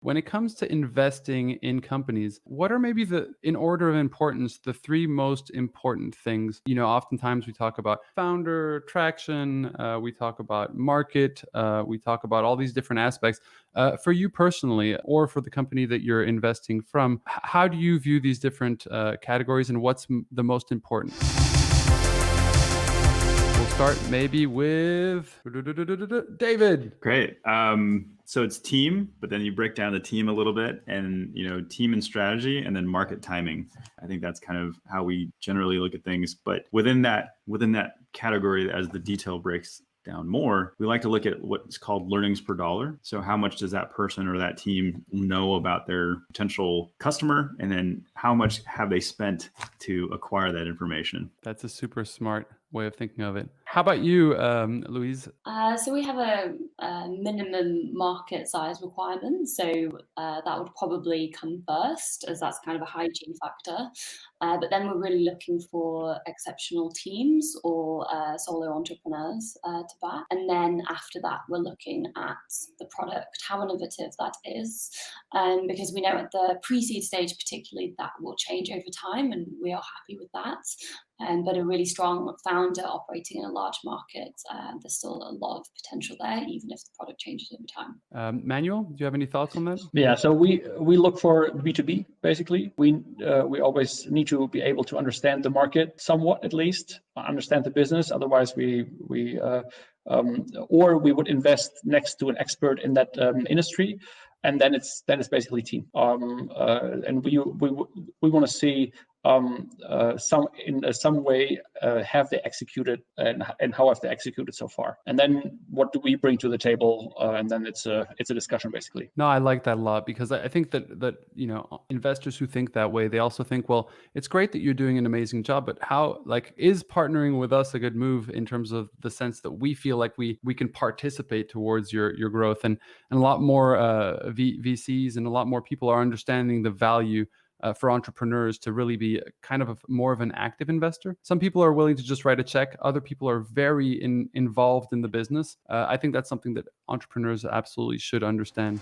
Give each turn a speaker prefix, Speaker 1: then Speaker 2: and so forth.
Speaker 1: When it comes to investing in companies, what are maybe in order of importance, the three most important things? Oftentimes we talk about founder traction, we talk about market, we talk about all these different aspects. For you personally, or for the company that you're investing from, how do you view these different categories, and what's the most important? We'll start maybe with David.
Speaker 2: Great. So it's team, but then you break down the team a little bit, and team and strategy, and then market timing. I think that's kind of how we generally look at things. But within that category, as the detail breaks down more, we like to look at what's called learnings per dollar. So how much does that person or that team know about their potential customer, and then how much have they spent to acquire that information?
Speaker 1: That's a super smart way of thinking of it. How about you, Louise?
Speaker 3: So we have a minimum market size requirement. So that would probably come first, as that's kind of a hygiene factor. But then we're really looking for exceptional teams or solo entrepreneurs to back. And then after that, we're looking at the product, how innovative that is. Because we know at the pre-seed stage particularly, that will change over time, and we are happy with that. But a really strong founder operating in a large market, there's still a lot of potential there, even if the product changes over time.
Speaker 1: Manuel, do you have any thoughts on that?
Speaker 4: Yeah, so we look for B2B, basically. We always need to be able to understand the market somewhat, at least, understand the business. Otherwise, or we would invest next to an expert in that industry. And then it's basically team. And we want to see some way have they executed, and how have they executed so far, and then what do we bring to the table, and then it's a discussion, basically.
Speaker 1: No, I like that a lot, because I think that investors who think that way, they also think, well, it's great that you're doing an amazing job, but how, is partnering with us a good move in terms of the sense that we feel like we can participate towards your growth, and a lot more VCs and a lot more people are understanding the value for entrepreneurs to really be kind of more of an active investor. Some people are willing to just write a check. Other people are very involved in the business. I think that's something that entrepreneurs absolutely should understand.